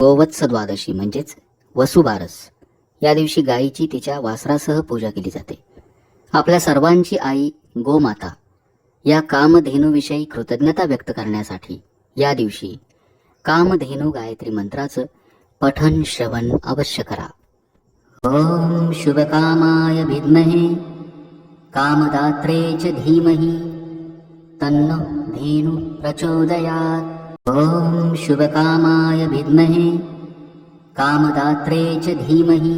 गोवत्स द्वादशी म्हणजेच वसुबारस या दिवशी गायीची तिच्या वासरासह पूजा केली जाते. आपल्या सर्वांची आई गोमाता या कामधेनूविषयी कृतज्ञता व्यक्त करण्यासाठी या दिवशी कामधेनू गायत्री मंत्राचं पठन श्रवण अवश्य करा. ओम शुभकामाय विद्महे कामदात्रे च धीमहि तन्नो धेनु प्रचोदयात्. ओम शुभकामाय विद्महे कामदात्रे च धीमहि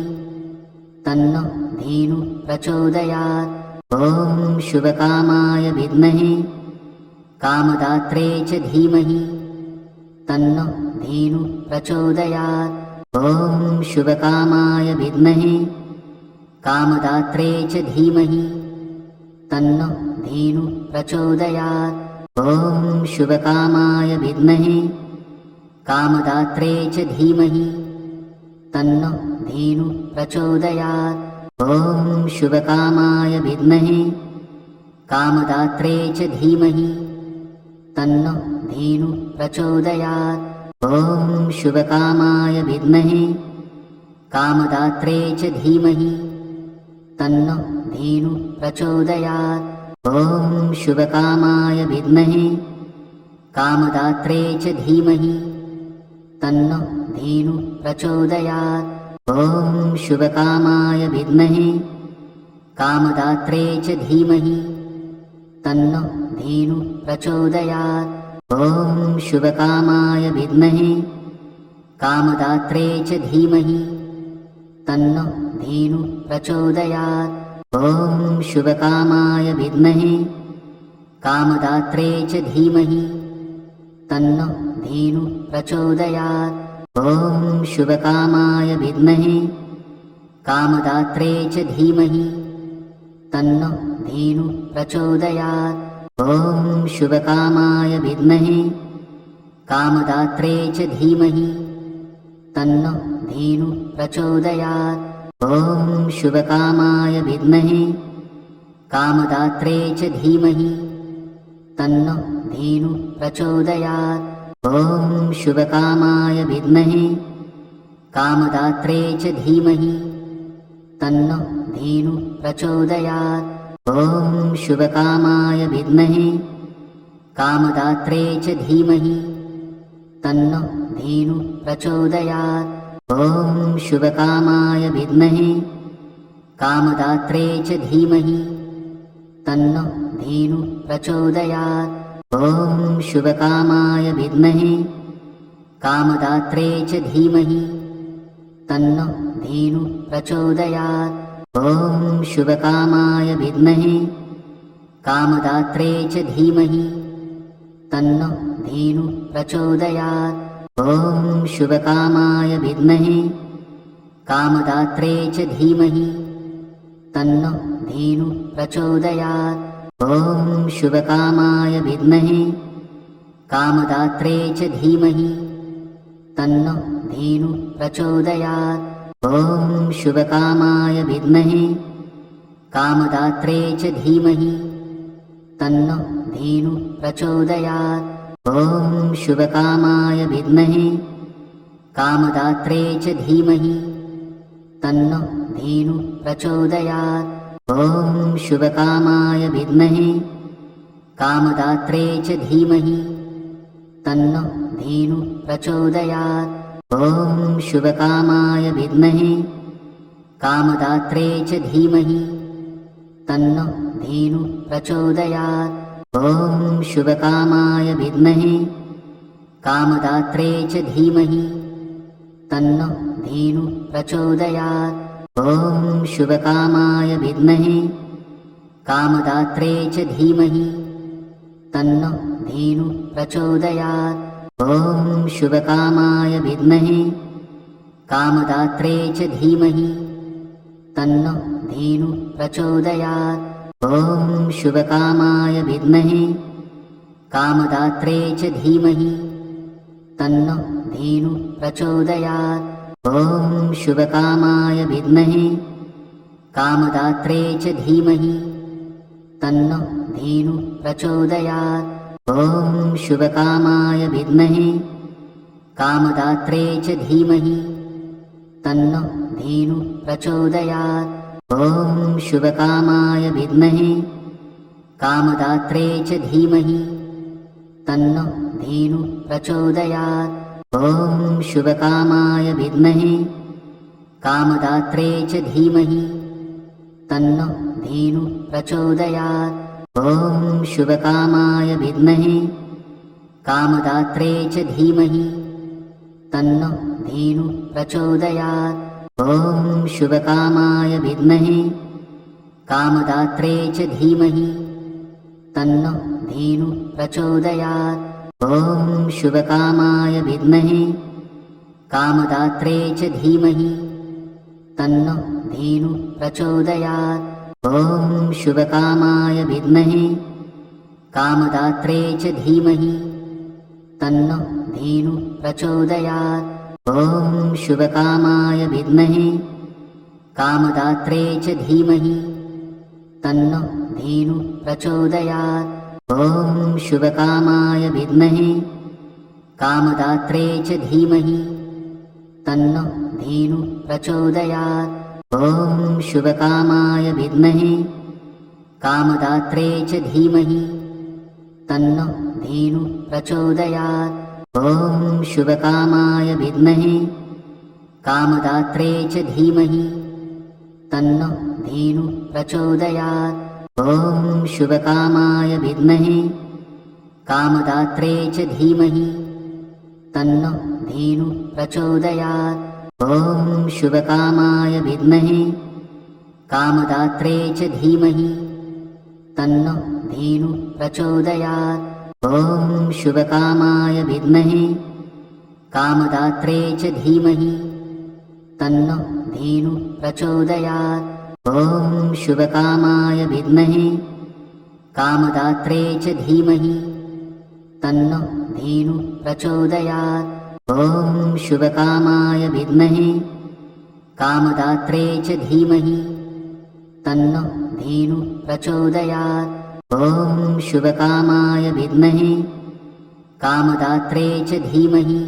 तन्नो धेनु प्रचोदयात्. ओम शुभकामाय विद्महे कामदात्रे च धीमहि तन्नो धेनु प्रचोदयात्. ओम शुभकामाय विद्महे कामदात्रे च धीमहि तन्नो धेनु प्रचोदयात्. ओम शुभकामाय विद्महे कामदात्रे च धीमहि तन्नो धेनु प्रचोदयात्. ओम शुभकामाय विद्महे कामदात्रे च धीमहि तन्नो धेनु प्रचोदयात्. ओम शुभकामाय विद्महे कामदात्रे च धीमहि तन्नो धेनु प्रचोदयात्. ओम शुभकामाय विद्महे कामदात्रे च धीमहि तन्नो धेनु प्रचोदयात्. ओम शुभकामाय विद्महे कामदात्रे च धीमहि तन्नो धेनु प्रचोदयात्. ओम शुभकामाय विद्महे कामदात्रे च धीमहि तन्नो धेनु प्रचोदयात्. ओम शुभकामाय विद्महे कामदात्रे च धीमहि तन्नो धेनु प्रचोदयात्. ओम शुभकामाय विद्महे कामदात्रे च धीमहि तन्नो धेनु प्रचोदयात्. ओम शुभकामाय विद्महे कामदात्रे च धीमहि तन्नो धेनु प्रचोदयात्. ओम शुभकामाय विद्महे कामदात्रे च धीमहि तन्नो धेनु प्रचोदयात्. ओम शुभकामाय विद्महे कामदात्रे च धीमहि तन्नो धेनु प्रचोदयात्. ओम शुभकामाय विद्महे कामदात्रे च धीमहि तन्नो धेनु प्रचोदयात्. ओम शुभकामाय विद्महे कामदात्रे च धीमहि तन्नो धेनु प्रचोदयात्. ओम शुभकामाय विद्महे कामदात्रे च धीमहि तन्नो धेनु प्रचोदयात्. ओम शुभकामाय विद्महे कामदात्रे च धीमहि तन्नो धेनु प्रचोदयात्. ओम शुभकामाय विद्महे कामदात्रे च धीमहि तन्नो धेनु प्रचोदयात्. ओम शुभकामाय विद्महे कामदात्रे च धीमहि तन्नो धेनु प्रचोदयात्. ओम शुभकामाय विद्महे कामदात्रे च धीमहि तन्नो धेनु प्रचोदयात्. ओम शुभकामाय विद्महे कामदात्रे च धीमहि तन्नो धेनु प्रचोदयात्. ओम शुभकामाय विद्महे कामदात्रे च धीमहि तन्नो धेनु प्रचोदयात्. ओम शुभकामाय विद्महे कामदात्रे च धीमहि तन्नो धेनु प्रचोदयात्. ओम शुभकामाय विद्महे कामदात्रे च धीमहि तन्नो धेनु प्रचोदयात्. ओम शुभकामाय विद्महे कामदात्रे च धीमहि तन्नो धेनु प्रचोदयात्. ओम शुभकामाय विद्महे कामदात्रे च धीमहि तन्नो धेनु प्रचोदयात्. ओम शुभकामाय विद्महे कामदात्रे च धीमहि तन्नो धेनु प्रचोदयात्. ओम शुभकामाय विद्महे कामदात्रे च धीमहि तन्नो धेनु प्रचोदयात्. ओम शुभकामाय विद्महे कामदात्रे च धीमहि तन्नो धेनुः प्रचोदयात्। ॐ शुभकामाय विद्महे कामदात्रे च धीमहि तन्नो धेनुः प्रचोदयात्। ॐ शुभकामाय विद्महे कामदात्रे च धीमहि तन्नो धेनुः प्रचोदयात्। ॐ शुभकामाय विद्महे कामदात्रे च धीमहि तन्नो धेनुः प्रचोदयात्। ॐ शुभकामाय विद्महे कामदात्रे च धीमहि तन्नो धेनुः प्रचोदयात्। ॐ शुभकामाय विद्महे कामदात्रे च धीमहि तन्नो धेनुः प्रचोदयात्। ॐ शुभकामाय विद्महे कामदात्रे च धीमहि तन्नो धेनुः प्रचोदयात्। ॐ शुभकामाय विद्महे कामदात्रे च धीमहि तन्नो धेनुः प्रचोदयात्। ॐ शुभकामाय विद्महे कामदात्रे च धीमहि तन्नो धेनुः प्रचोदयात्। ॐ शुभकामाय विद्महे कामदात्रे च धीमहि तन्नो धेनुः प्रचोदयात्। ॐ शुभकामाय विद्महे कामदात्रे च धीमहि तन्नो धेनुः प्रचोदयात्। ॐ शुभकामाय विद्महे कामदात्रे च धीमहि तन्नो धेनुः प्रचोदयात्। ॐ शुभकामाय विद्महे कामदात्रे च धीमहि तन्नो धेनुः प्रचोदयात्। ॐ शुभकामाय विद्महे कामदात्रे च धीमहि तन्नो धेनुः प्रचोदयात्। ॐ शुभकामाय विद्महे कामदात्रे च धीमहि तन्नो धेनुः प्रचोदयात्। ॐ शुभकामाय विद्महे कामदात्रे च धीमहि तन्नो धेनुः प्रचोदयात्। ॐ शुभकामाय विद्महे कामदात्रे च धीमहि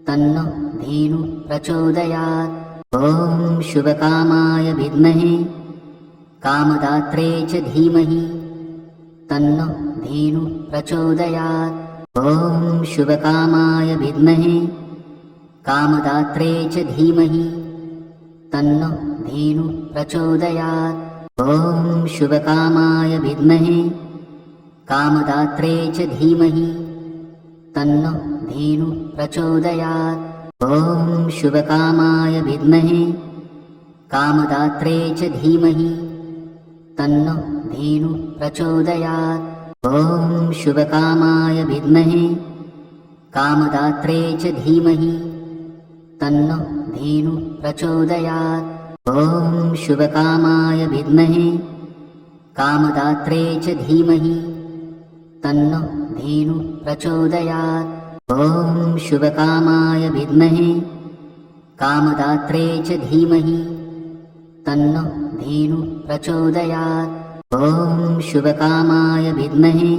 तन्नो धेनुः प्रचोदयात्। ॐ शुभकामाय विद्महे कामदात्रे च धीमहि तन्नो धेनुः प्रचोदयात्। ॐ शुभकामाय विद्महे कामदात्रे च धीमहि तन्नो धेनुः प्रचोदयात्। ॐ शुभकामाय विद्महे कामदात्रे च धीमहि तन्नो धेनुः प्रचोदयात्। ॐ शुभकामाय विद्महे कामदात्रे च धीमहि तन्नो धेनुः प्रचोदयात्। ॐ शुभकामाय विद्महे कामदात्रे च धीमहि तन्नो धेनुः प्रचोदयात्। ॐ शुभकामाय विद्महे कामदात्रे च धीमहि तन्नो धेनुः प्रचोदयात्। ॐ शुभकामाय विद्महे कामदात्रे च धीमहि तन्नो धेनुः प्रचोदयात्। ॐ शुभकामाय विद्महे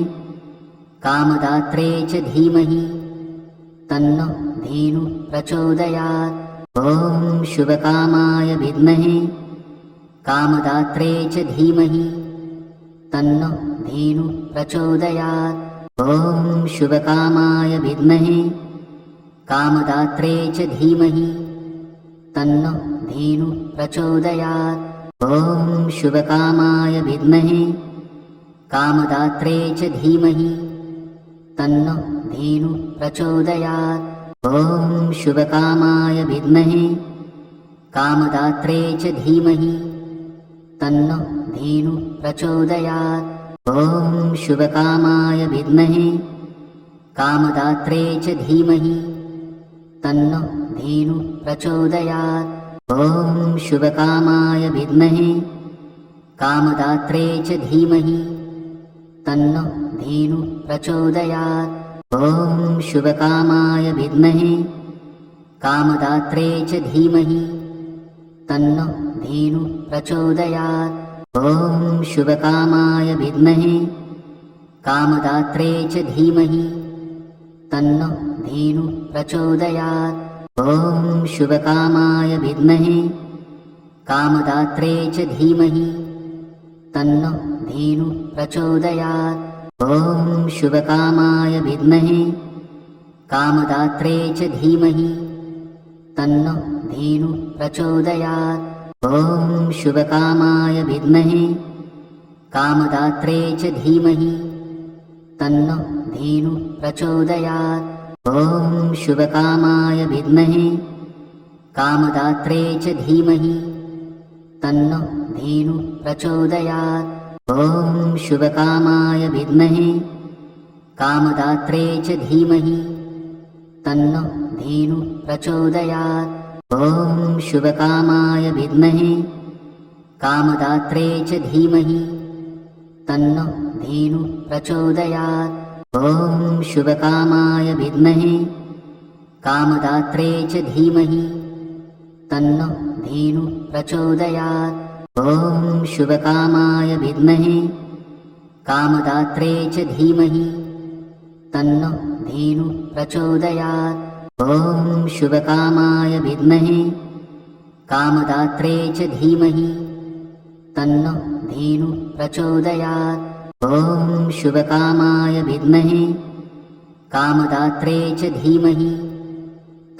कामदात्रे च धीमहि तन्नो धेनुः प्रचोदयात्। ॐ शुभकामाय विद्महे कामदात्रे च धीमहि तन्नो धेनुः प्रचोदयात्। ॐ शुभकामाय विद्महे कामदात्रे च धीमहि तन्नो धेनुः प्रचोदयात्। ॐ शुभकामाय विद्महे कामदात्रे च धीमहि तन्नो धेनुः प्रचोदयात्। ॐ शुभकामाय विद्महे कामदात्रे च धीमहि तन्नो धेनुः प्रचोदयात्। ॐ शुभकामाय विद्महे कामदात्रे च धीमहि तन्नो धेनुः प्रचोदयात्। ॐ शुभकामाय विद्महे कामदात्रे च धीमहि तन्नो धेनुः प्रचोदयात्। ॐ शुभकामाय विद्महे कामदात्रे च धीमहि तन्नो धेनुः प्रचोदयात्। ॐ शुभकामाय विद्महे कामदात्रे च धीमहि तन्नो धेनुः प्रचोदयात्। ॐ शुभकामाय विद्महे कामदात्रे च धीमहि तन्नो धेनुः प्रचोदयात्। ॐ शुभकामाय विद्महे कामदात्रे च धीमहि तन्नो धेनुः प्रचोदयात्। ॐ शुभकामाय विद्महे कामदात्रे च धीमहि तन्नो धेनुः प्रचोदयात्। ॐ शुभकामाय विद्महे कामदात्रे च धीमहि तन्नो धेनुः प्रचोदयात्। ॐ शुभकामाय विद्महे कामदात्रे च धीमहि तन्नो धेनुः प्रचोदयात्। ॐ शुभकामाय विद्महे कामदात्रे च धीमहि तन्नो धेनुः प्रचोदयात्। ॐ शुभकामाय विद्महे कामदात्रे च धीमहि तन्नो धेनुः प्रचोदयात्। ॐ शुभकामाय विद्महे कामदात्रे च धीमहि तन्नो धेनुः प्रचोदयात्। ॐ शुभकामाय विद्महे कामदात्रे च धीमहि तन्नो धेनुः प्रचोदयात्। ॐ शुभकामाय विद्महे कामदात्रे च धीमहि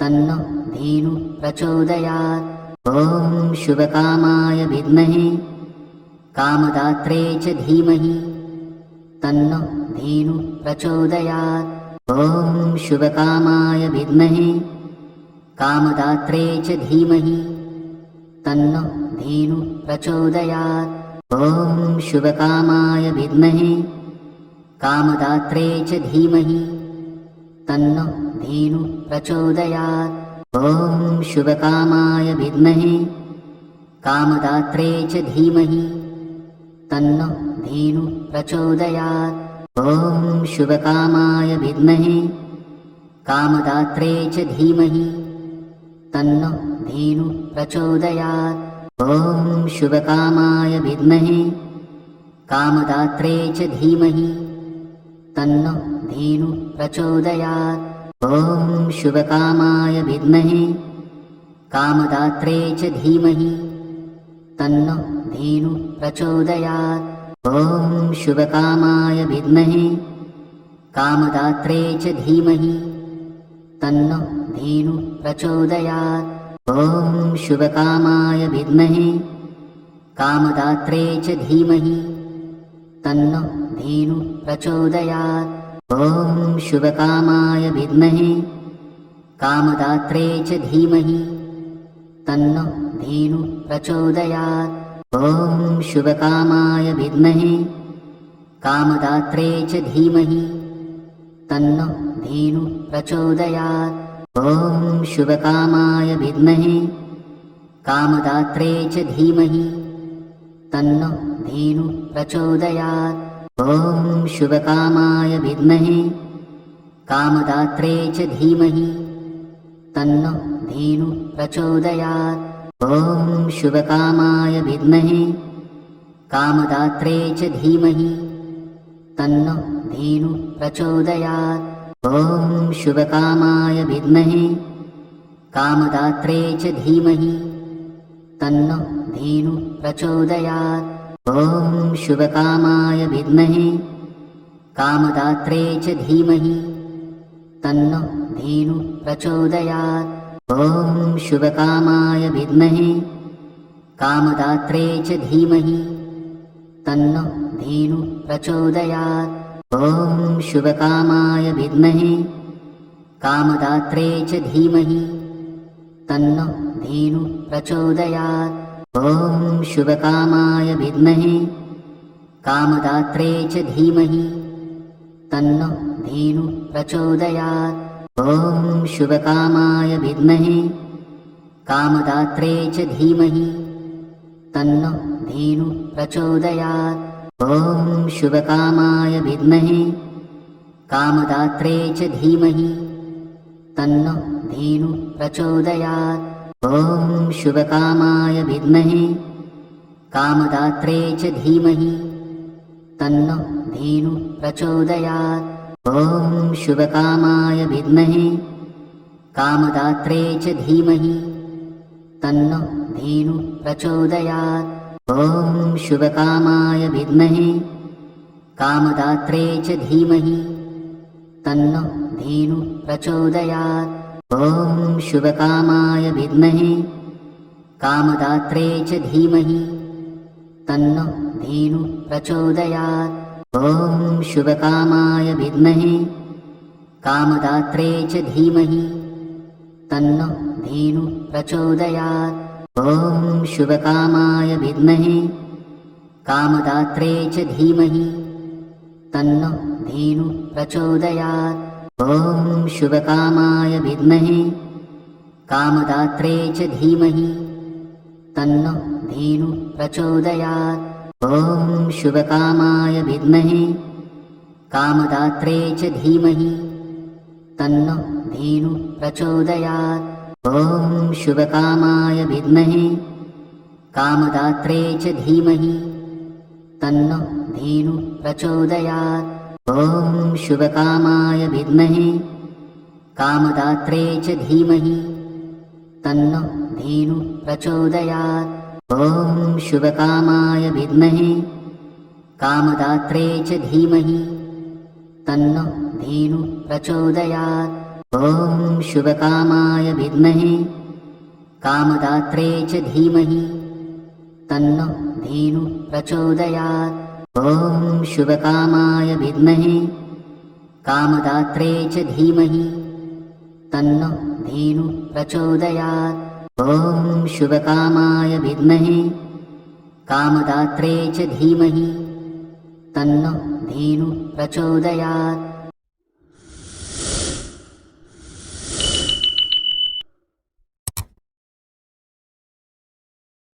तन्नो धेनुः प्रचोदयात्। ॐ शुभकामाय विद्महे कामदात्रे च धीमहि तन्नो धेनुः प्रचोदयात्। ॐ शुभकामाय विद्महे कामदात्रे च धीमहि तन्नो धेनुः प्रचोदयात्। ॐ शुभकामाय विद्महे कामदात्रे च धीमहि तन्नो धेनुः प्रचोदयात्। ॐ शुभकामाय विद्महे कामदात्रे च धीमहि तन्नो धेनुः प्रचोदयात्। ॐ शुभकामाय विद्महे कामदात्रे च धीमहि तन्नो धेनुः प्रचोदयात्। ॐ शुभकामाय विद्महे कामदात्रे च धीमहि तन्नो धेनुः प्रचोदयात्। ॐ शुभकामाय विद्महे कामदात्रे च धीमहि तन्नो धेनुः प्रचोदयात्। ॐ शुभकामाय विद्महे कामदात्रे च धीमहि तन्नो धेनुः प्रचोदयात्। ॐ शुभकामाय विद्महे कामदात्रे च धीमहि तन्नो धेनुः प्रचोदयात्। ॐ शुभकामाय विद्महे कामदात्रे च धीमहि तन्नो धेनुः प्रचोदयात्। ॐ शुभकामाय विद्महे कामदात्रे च धीमहि तन्नो धेनुः प्रचोदयात्। ॐ शुभकामाय विद्महे कामदात्रे च धीमहि तन्नो धेनुः प्रचोदयात्। ॐ शुभकामाय विद्महे कामदात्रे च धीमहि तन्नो धेनुः प्रचोदयात्। ॐ शुभकामाय विद्महे कामदात्रे च धीमहि तन्नो धेनुः प्रचोदयात्। ॐ शुभकामाय विद्महे कामदात्रे च धीमहि तन्नो धेनुः प्रचोदयात्। ॐ शुभकामाय विद्महे कामदात्रे च धीमहि तन्नो धेनुः प्रचोदयात्। ॐ शुभकामाय विद्महे कामदात्रे च धीमहि तन्नो धेनुः प्रचोदयात्। ॐ शुभकामाय विद्महे कामदात्रे च धीमहि तन्नो धेनुः प्रचोदयात्। ॐ शुभकामाय विद्महे कामदात्रे च धीमहि तन्नो धेनुः प्रचोदयात्। ॐ शुभकामाय विद्महे कामदात्रे च धीमहि तन्नो धेनुः प्रचोदयात्। ॐ शुभकामाय विद्महे कामदात्रे च धीमहि तन्नो धेनुः प्रचोदयात्। ॐ शुभकामाय विद्महे कामदात्रे च धीमहि तन्नो धेनुः प्रचोदयात्। ॐ शुभकामाय विद्महे कामदात्रे च धीमहि तन्नो धेनुः प्रचोदयात्। ॐ शुभकामाय विद्महे कामदात्रे च धीमहि तन्नो धेनुः प्रचोदयात्। ॐ शुभकामाय विद्महे कामदात्रे च धीमहि तन्नो धेनुः प्रचोदयात्। ॐ शुभकामाय विद्महे कामदात्रे च धीमहि तन्नो धेनुः प्रचोदयात्। ॐ शुभकामाय विद्महे कामदात्रे च धीमहि तन्नो धेनुः प्रचोदयात्। ॐ शुभकामाय विद्महे कामदात्रे च धीमहि तन्नो धेनुः प्रचोदयात्। ॐ शुभकामाय विद्महे कामदात्रे च धीमहि तन्नो धेनुः प्रचोदयात्। ॐ शुभकामाय विद्महे कामदात्रे च धीमहि तन्नो धेनुः प्रचोदयात्। ॐ शुभकामाय विद्महे कामदात्रे च धीमहि तन्नो धेनुः प्रचोदयात्। ॐ शुभकामाय विद्महे कामदात्रे च धीमहि तन्नो धेनुः प्रचोदयात्। ॐ शुभकामाय विद्महे कामदात्रे च धीमहि तन्नो धेनुः प्रचोदयात्। ॐ शुभकामाय विद्महे कामदात्रे च धीमहि तन्नो धेनुः प्रचोदयात्। ॐ शुभकामाय विद्महे कामदात्रे च धीमहि तन्नो धेनुः प्रचोदयात्।